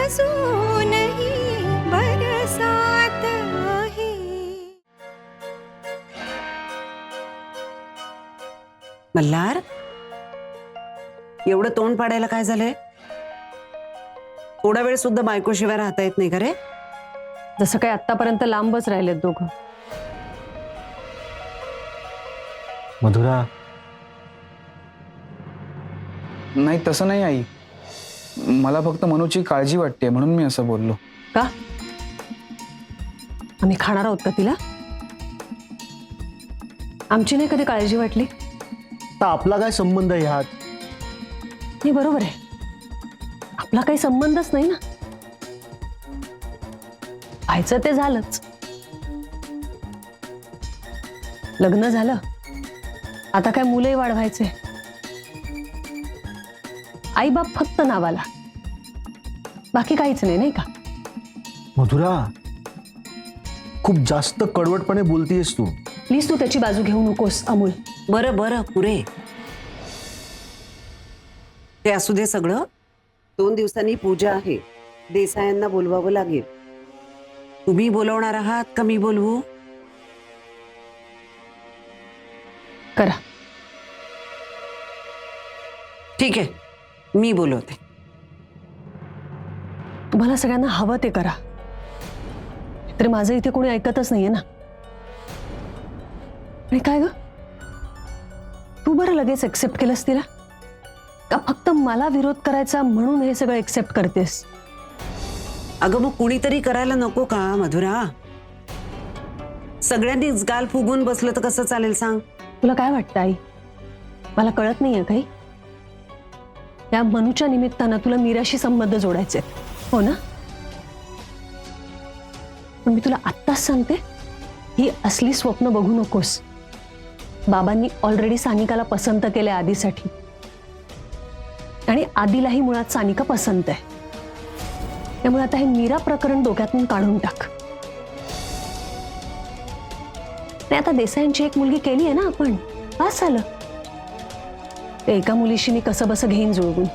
अजूनही बरसात आहे. मल्हार, एवढं तोंड पाडायला काय झालंय? थोडा वेळ सुद्धा बायकोशिवाय राहता येत नाही का रे? जसं काय आतापर्यंत लांबच राहिलेत दोघं. मधुरा, नाही तसं नाही आई, मला फक्त मनूची काळजी वाटते म्हणून मी असं बोललो. का? आम्ही खाणार आहोत का तिला? आमची नाही कधी काळजी वाटली? तर आपला काय संबंध आहे ह्यात? नाही, बरोबर आहे, आपला काही संबंधच नाही ना. व्हायचं ते झालंच, लग्न झालं, आता काय मुलंही वाढवायचे. आई बाप फक्त नावाला, बाकी काहीच नाही, नाही का? मधुरा, खूप जास्त कडवटपणे बोलतीयस तू. प्लीज तू त्याची बाजू घेऊ नकोस अमोल. बरं बरं पुरे, ते असू दे सगळं. 2 दिवसांनी पूजा आहे, देसायांना बोलवावं लागेल. तुम्ही बोलवणार आहात का मी बोलवू? करा. ठीक आहे, मी बोलवते. तुम्हाला सगळ्यांना हवं ते करा, तरी माझं इथे कोणी ऐकतच नाहीये ना. आणि काय ग, तू बरं लगेच एक्सेप्ट केलंस तिला, का फक्त मला विरोध करायचा म्हणून हे सगळं एक्सेप्ट करतेस? अगं मग कुणीतरी करायला नको का मधुरा? सगळ्यांनीच गाल फुगून बसलं तर कसं चालेल सांग? तुला काय वाटतं आई, मला कळत नाहीये काही? या मनूच्या निमित्तानं तुला मीराशी संबंध जोडायचे, हो ना? पण मी तुला आत्ताच सांगते, ही असली स्वप्न बघू नकोस. बाबांनी ऑलरेडी सानिकाला पसंत केलंय आधीसाठी, आणि आधीलाही मुळात सानिका पसंत आहे. त्यामुळे आता हे मीरा प्रकरण डोक्यातून काढून टाक. आणि आता देसाईंची एक मुलगी केली आहे ना आपण, बस झालं. ते एका मुलीशी मी कसं बसं घेईन जुळवून,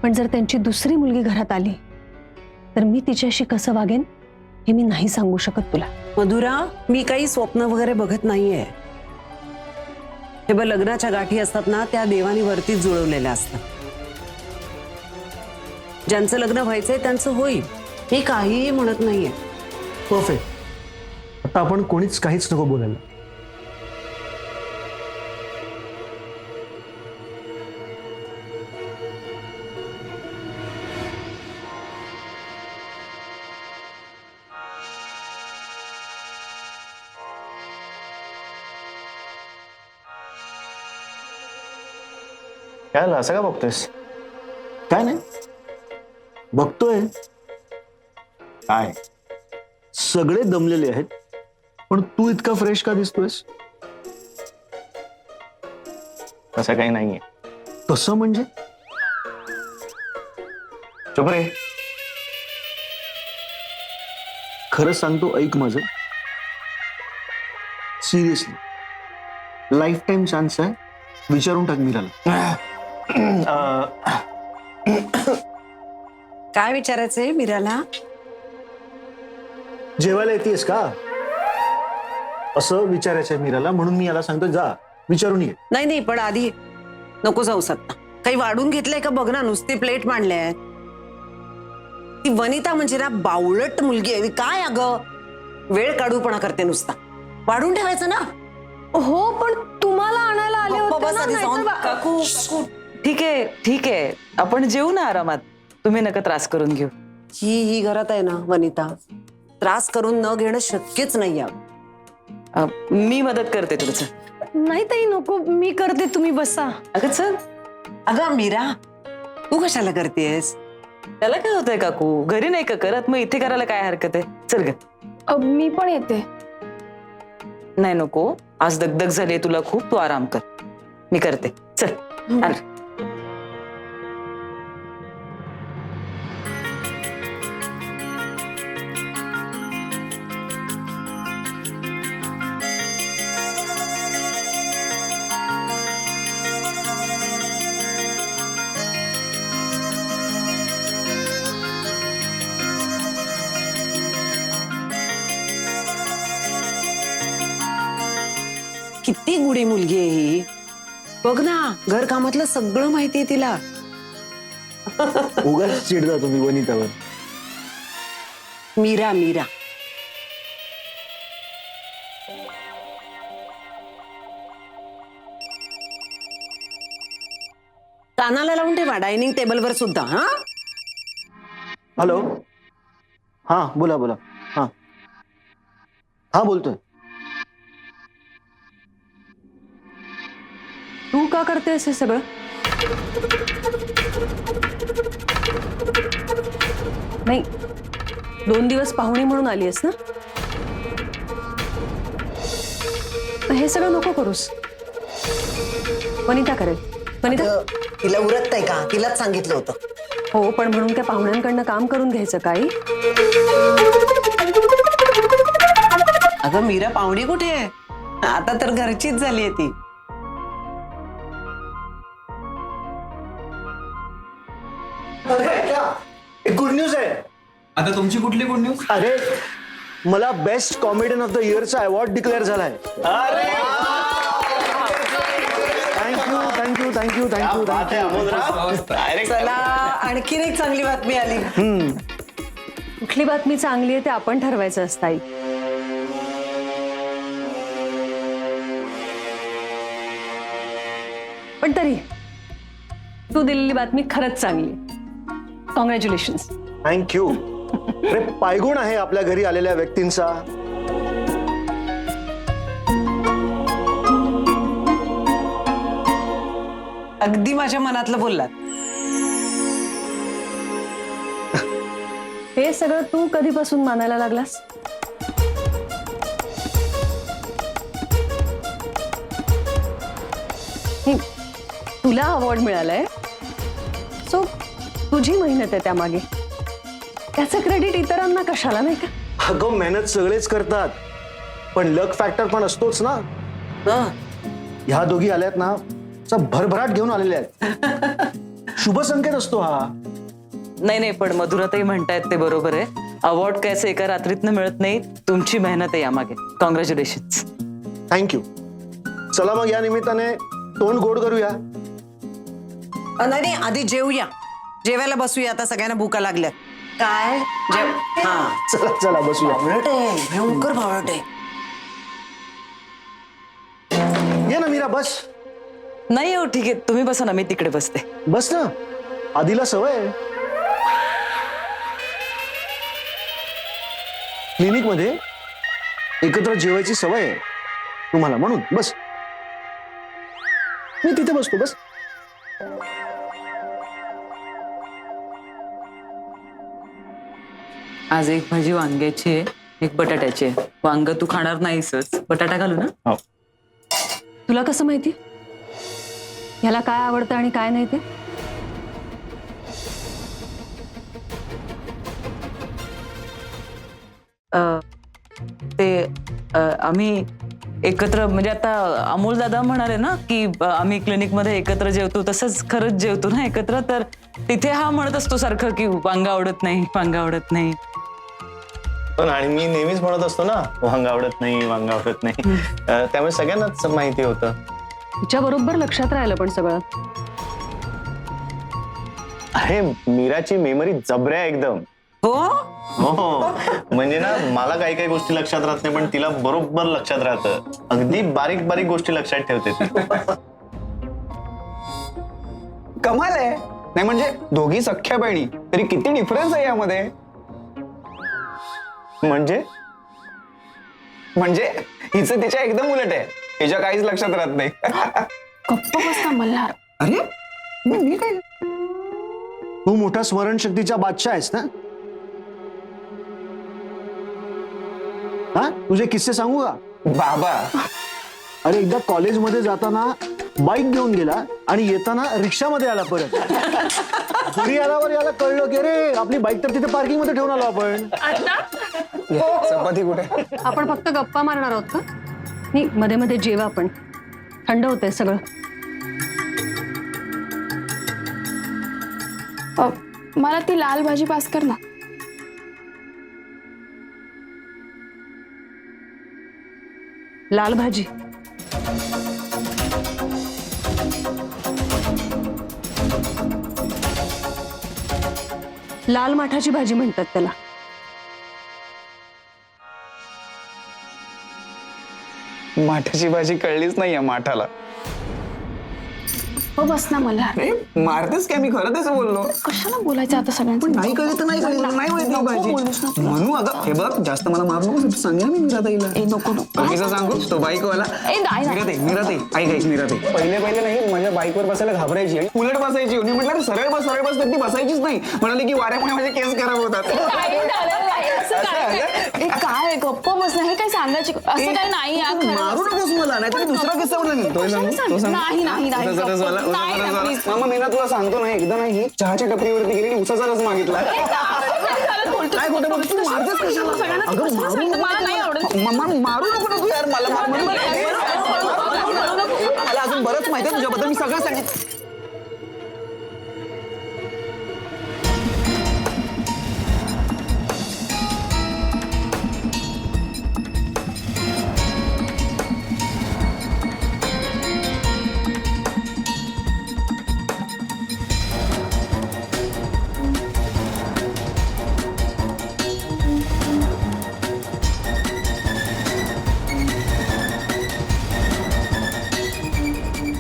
पण जर त्यांची दुसरी मुलगी घरात आली तर मी तिच्याशी कसं वागेन हे मी नाही सांगू शकत तुला. मधुरा, मी काही स्वप्न वगैरे बघत नाहीये. हे बघ, लग्नाच्या गाठी असतात ना, त्या देवानी वरतीच जुळवलेल्या असतात. ज्यांचं लग्न व्हायचंय त्यांचं होईल, मी काहीही म्हणत नाहीये. परफेक्ट. आता आपण कोणीच काहीच नको बोलायला. काय झालं, असं का बघतोयस? काय नाही, बघतोय. काय सगळे दमलेले आहेत, पण तू इतका फ्रेश का दिसतोयस? तसं काही नाहीये. तसं म्हणजे? चुप रे. खरं सांगतो, ऐक माझं, सिरियसली, लाईफ टाइम चान्स आहे, विचारून टाक मीराला. काय विचारायचंय मीराला? जेवायला येतेस का असं विचारायचंय मीराला, म्हणून मी याला सांगतो, जा विचारून ये. नाही नाही, पण आधी नको जाऊस आता. काही वाढून घेतलंय का बघ ना, नुसती प्लेट मांडले. ती वनिता म्हणजे ना बावळट मुलगी आहे. काय अगं, वेळ काढूपणा करते नुसता. वाढून ठेवायचं ना. हो, पण तुम्हाला आणायला आले गप्प होते बस ना, आधी जाऊन. नाहीतर काकू, ठीक आहे ठीक आहे, आपण जेवू ना आरामात, तुम्ही नका त्रास करून घेऊ. ही घरात आहे ना वनिता, त्रास करून न घेणं शक्यच नाही. मी मदत करते तुमचं. नाही ताई, नको, मी करते, तुम्ही बसा. अगं चल. अगं मीरा, तू कशाला करतेस? त्याला काय होतंय काकू, घरी नाही का करत, मग इथे करायला काय हरकत आहे? चल ग. मी पण येते. नाही नको, आज दगदग झाली तुला खूप, तू आराम कर, मी करते. चल आण. किती गुढी मुलगी आहे ही. बघ ना, घर कामातलं सगळं माहितीये तिला. उगाच चिडता तुम्ही वनितावर. मीरा मीरा कानाला लावून ठेवा डायनिंग टेबलवर सुद्धा. हा हॅलो, हा बोला बोला. हा हा बोलतोय. तू का करतेस हे सगळं? नाही, 2 दिवस पाहुणी म्हणून आली आहेस ना? हे सगळं नको करूस. वनिता करेल. वनिता. तिला उरत नाही का? तिलाच सांगितलं होतं. हो, पण म्हणून त्या पाहुण्यांकडनं काम करून घ्यायचं काही? अगं मीरा पाहुणी कुठे आहे? आता तर घरचीच झाली आहे ती. गुड न्यूज आहे. आता तुमची कुठली गुड न्यूज? अरे मला बेस्ट कॉमेडियन ऑफ द इयरचा अवॉर्ड डिक्लेअर झालाय. Thank you thank you thank you thank you thank you. चला, आणखीन एक चांगली बातमी आली. कुठली बातमी चांगली आहे ते आपण ठरवायचं असतं आई. पण तरी तू दिलेली बातमी खरंच चांगली. कॉंग्रॅच्युलेशन्स. थँक्यू. अरे पायगुण आहे आपल्या घरी आलेल्या व्यक्तींचा. अगदी माझ्या मनातलं बोललात. हे सगळं तू कधीपासून मानायला लागलास? तुला अवॉर्ड मिळालाय, सो तुझी मेहनत आहे त्यामागे. त्याचं क्रेडिट इतरांना कशाला, नाही का? अगं मेहनत सगळेच करतात, पण लक फॅक्टर पण असतोच ना. ह्या दोघी आल्यात ना, भरभराट घेऊन आलेल्या आहेत. शुभ संकेत असतो हा. नाही नाही, पण मधुराताई म्हणतायत ते बरोबर आहे. अवॉर्ड काय असं एका रात्रीतनं मिळत नाही. तुमची मेहनत आहे यामागे. कॉंग्रॅच्युलेशन्स. थँक्यू. चला मग या निमित्ताने तोंड गोड करूया. नाही नाही, आधी जेवूया. जेवायला बसूया, आता सगळ्यांना भूका लागल्या. काय जेव. हा चला चला बसूया. भावळट आहे, भयंकर भावळट आहे. ये ना मीरा, बस नाही हो, ठीक आहे, तुम्ही बसा ना, मी तिकडे बसते. बस ना. आधीला सवय आहे. क्लिनिक मध्ये एकत्र जेवायची सवय आहे तुम्हाला, म्हणून बस. मी तिथे बसतो, बस. आज एक भाजी वांग्याची आहे, एक बटाट्याची आहे. वांग तू खाणार नाहीसच, बटाटा घालू ना? तुला कसं माहिती ह्याला काय आवडतं आणि काय नाही ते? आम्ही एकत्र, म्हणजे आता अमोल दादा म्हणाले ना की आम्ही क्लिनिक मध्ये एकत्र जेवतो, तसंच खरंच जेवतो ना एकत्र. तर तिथे हा म्हणत असतो सारखं की वांग आवडत नाही, वांग आवडत नाही. पण आणि मी नेहमीच म्हणत असतो ना, वांग आवडत नाही, वांग आवडत नाही. त्यामुळे सगळ्यांनाच माहिती होतं. तिच्या बरोबर लक्षात राहिलं पण सगळं. अरे मीराची मेमरी जबऱ्या एकदम. हो हो, म्हणजे ना मला काही काही गोष्टी लक्षात राहत नाही, पण तिला बरोबर लक्षात राहतं. अगदी बारीक बारीक गोष्टी लक्षात ठेवते ती. कमाल आहे. नाही म्हणजे दोघी सख्या बहिणी, तरी किती डिफरन्स आहे यामध्ये. म्हणजे हिचं तिच्या एकदम उलट आहे. हिच्या काहीच लक्षात राहत नाही. गप्प बसता मल्हार. अरे मी काय, तू मोठा स्मरणशक्तीचा बादशाह आहेस ना. हा, तुझे किस्से सांगू का? बाबा अरे एकदा कॉलेजमध्ये जाताना बाईक घेऊन गेला आणि येताना रिक्षामध्ये आला परत. घरी आल्यावर याला कळलं की अरे आपली बाईक तर तिथे पार्किंग मध्ये ठेवून आलो आपण. चपाती कुठे? आपण फक्त गप्पा मारणार आहोत का? नाही, मध्ये मध्ये जेवा आपण. थंड होतंय सगळं. मला ती लाल भाजी पास कर ना. लाल भाजी लाल माठाची भाजी म्हणतात त्याला. माठाची भाजी कळलीच नाहीये माठाला. हो बस ना मला. अरे मारतेस काय? मी खरं त्याच बोललो. कशाला बोलायचं आता सगळ्यांचं? नाही कळली तर नाही कळली, नाही माहिती ही भाजी. म्हणू अगं हे बघ, जास्त मला मारू नको. सांगा मी मीराताईला. नको नको. बाकीचं सांगू तो बाईकवाला. नाही मीराताई ऐक मीराताई. पहिले नाही माझ्या बाईकवर बसायला घाबरायची आणि उलट बसायची. मी म्हटलं सरळ बस तर ती बसायचीच नाही. म्हणाले की वाऱ्यामुळे माझे केस खराब होतात. काय गप्प बस ना, हे काय सांगायची असं काय नाही यार. मारू नकोस मला, नाहीतर दुसरा किस्सा म्हणा मी. तो सांगू. मामा मी ना तुला सांगतो ना, एकदा नाही चहाच्या टपरीवरती गेली आणि उसाचा रस मागितला. काय खोटं बोलतो तू? मारतेस कशाला? अगं मारू नको ना तू यार. मला अजून बरंच माहिती आहे तुझ्याबद्दल. मी सगळं सांगितलं.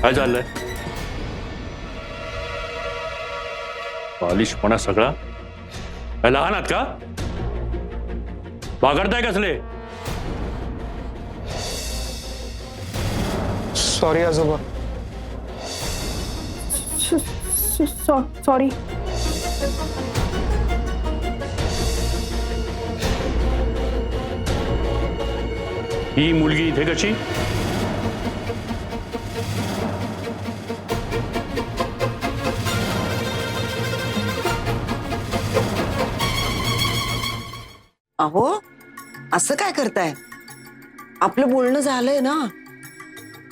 काय चाललंय? बालिशपणा सगळा. काय लहान आहात का? बागडताय कसले? सॉरी आजोबा. सॉरी. ही मुलगी इथे कशी? अहो असं काय करताय? आपलं बोलणं झालंय ना.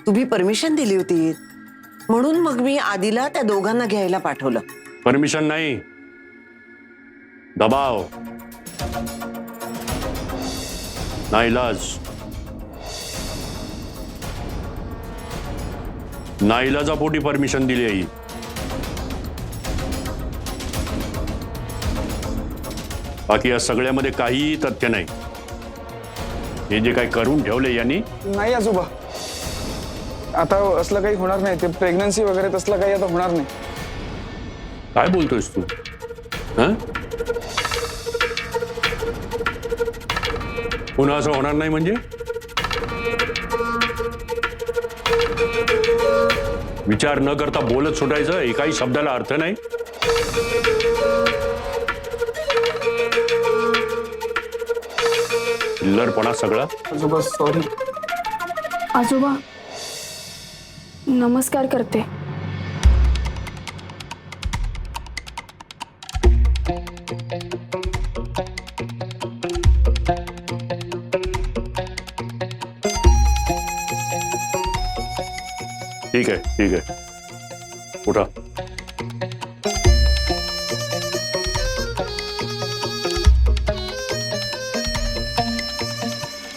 तुम्ही परमिशन दिली होती म्हणून मग मी आधीला त्या दोघांना घ्यायला पाठवलं. परमिशन नाही, दबाव, नाईलाज. नाईलाजापोटी परमिशन दिली आहे. बाकी या सगळ्यामध्ये काहीही तथ्य नाही. हे जे काही करून ठेवले यांनी. नाही आजोबा, आता असलं काही होणार नाही. ते प्रेग्नन्सी वगैरे तसलं काही आता होणार नाही. काय बोलतोयस तू? हं? पुन्हा असं होणार नाही म्हणजे? विचार न करता बोलत सुटायचं, एकाही शब्दाला अर्थ नाही. चिल्लरपणा सगळा. आजोबा सॉरी. आजोबा नमस्कार करते. ठीक आहे, ठीक आहे. उठा.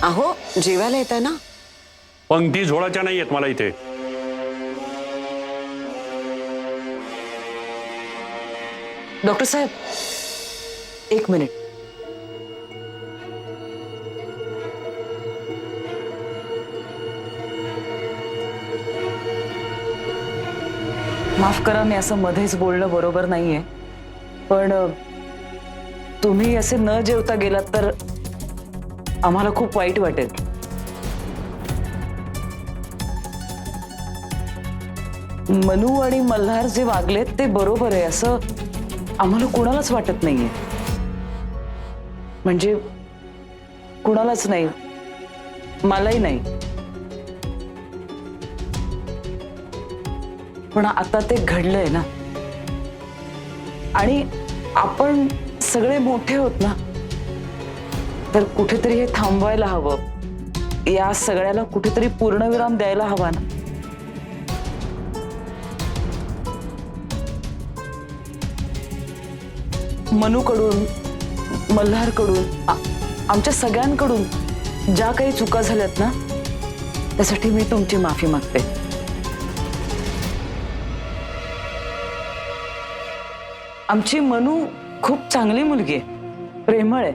अहो जेवायला येत आहे ना. पंक्ती झोळाच्या नाही आहेत मला इथे. डॉक्टर साहेब एक मिनिट. माफ करा, मी असं मध्येच बोलणं बरोबर नाहीये, पण तुम्ही असे न जेवता गेलात तर आम्हाला खूप वाईट वाटेल. मनू आणि मल्हार जे वागलेत ते बरोबर आहे असं आम्हाला कोणालाच वाटत नाहीये. म्हणजे कुणालाच नाही, मलाही नाही. पण आता ते घडलंय ना, आणि आपण सगळे मोठे होत ना, तर कुठेतरी हे थांबवायला हवं. या सगळ्याला कुठेतरी पूर्णविराम द्यायला हवा ना. मनूकडून, मल्हारकडून, आमच्या सगळ्यांकडून ज्या काही चुका झाल्यात ना, त्यासाठी मी तुमची माफी मागते. आमची मनू खूप चांगली मुलगी आहे, प्रेमळ आहे.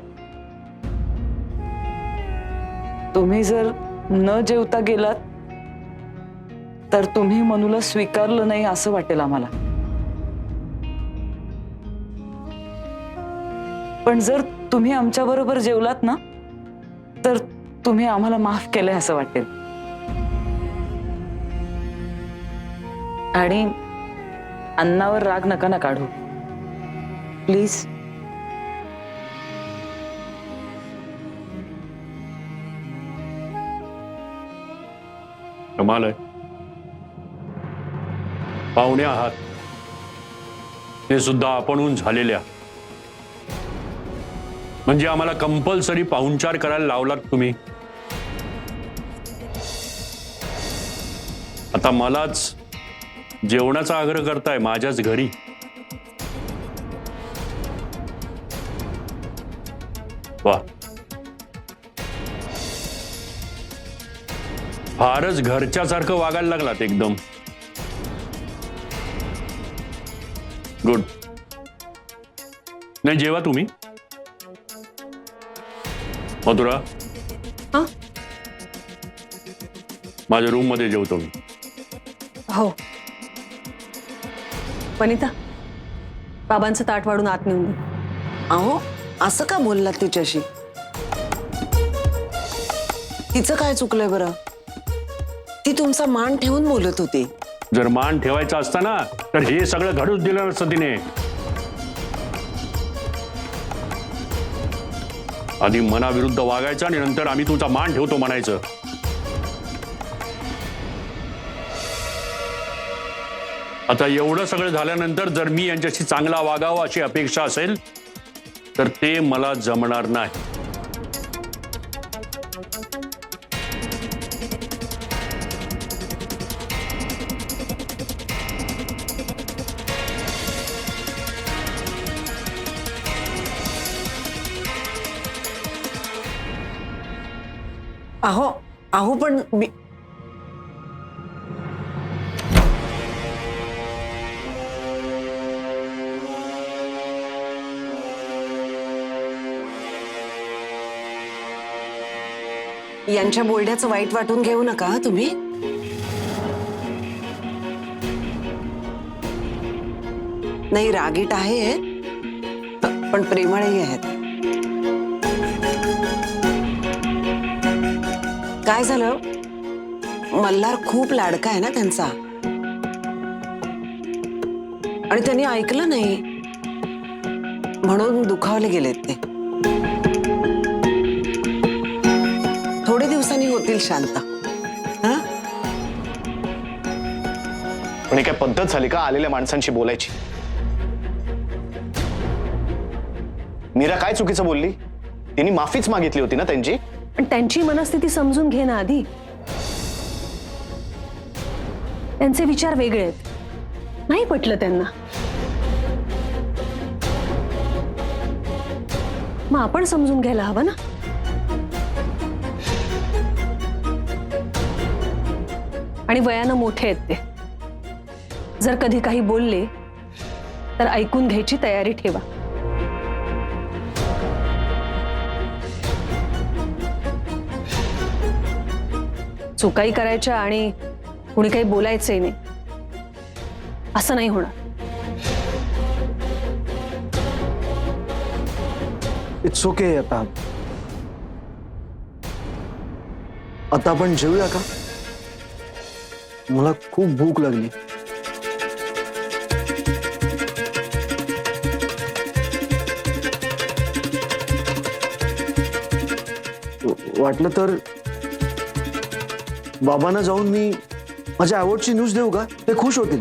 तुम्ही जर न जेवता गेलात तर तुम्ही मनूला स्वीकारलं नाही असं वाटेल आम्हाला. पण जर तुम्ही आमच्या बरोबर जेवलात ना तर तुम्ही आम्हाला माफ केलंय असं वाटेल. आणि अन्नावर राग नका ना काढू प्लीज. कमाल आहे. पाहुणे आहात ते सुद्धा आपणहून झालेल्या, म्हणजे आम्हाला कंपल्सरी पाहुणचार करायला लावलात तुम्ही. आता मलाच जेवणाचा आग्रह करताय माझ्याच घरी. वा, फारच घरच्यासारखं वागायला लागलात एकदम. गुड. नाही, जेवा तुम्ही. मधुरा, हा? माझ्या रूम मध्ये जेवतो मी. हो. वनिता, बाबांचं ताट वाढून आत नेऊन दे. अहो, असं का बोललात तिच्याशी? तिचं काय चुकलंय बरं? ती तुमचा मान ठेवून बोलत होती. जर मान ठेवायचा असता ना तर हे सगळं घडूच दिलं नसतं तिने. आधी मनाविरुद्ध वागायचं आणि नंतर आम्ही तुझा मान ठेवतो म्हणायचं. आता एवढं सगळं झाल्यानंतर जर मी यांच्याशी चांगला वागावं अशी अपेक्षा असेल तर ते मला जमणार नाही. अहो अहो पण यांच्या बोलण्याचं वाईट वाटून घेऊ नका हं तुम्ही. नाही, रागीट आहे पण प्रेमळही आहेत. काय झालं, मल्हार खूप लाडका आहे ना त्यांचा, आणि त्यांनी ऐकलं नाही म्हणून दुखावले गेलेत ते. थोडे दिवसांनी होतील शांत. हा, पण ही काय पद्धत झाली का आलेल्या माणसांशी बोलायची? मीरा काय चुकीचं बोलली? तिने माफीच मागितली होती ना त्यांची. पण त्यांची मनस्थिती समजून घे ना आधी. त्यांचे विचार वेगळे आहेत, नाही पटलं त्यांना. मग आपण समजून घ्यायला हवं ना. आणि वयानं मोठे आहेत ते. जर कधी काही बोलले तर ऐकून घ्यायची तयारी ठेवा. चुकाई करायच्या आणि कुणी काही बोलायचंही नाही असं नाही होणार. It's okay. आता आपण जेवूया का? मला खूप भूक लागली. वाटलं तर बाबांना जाऊन मी माझ्या आवडची न्यूज देऊ का? ते खुश होतील.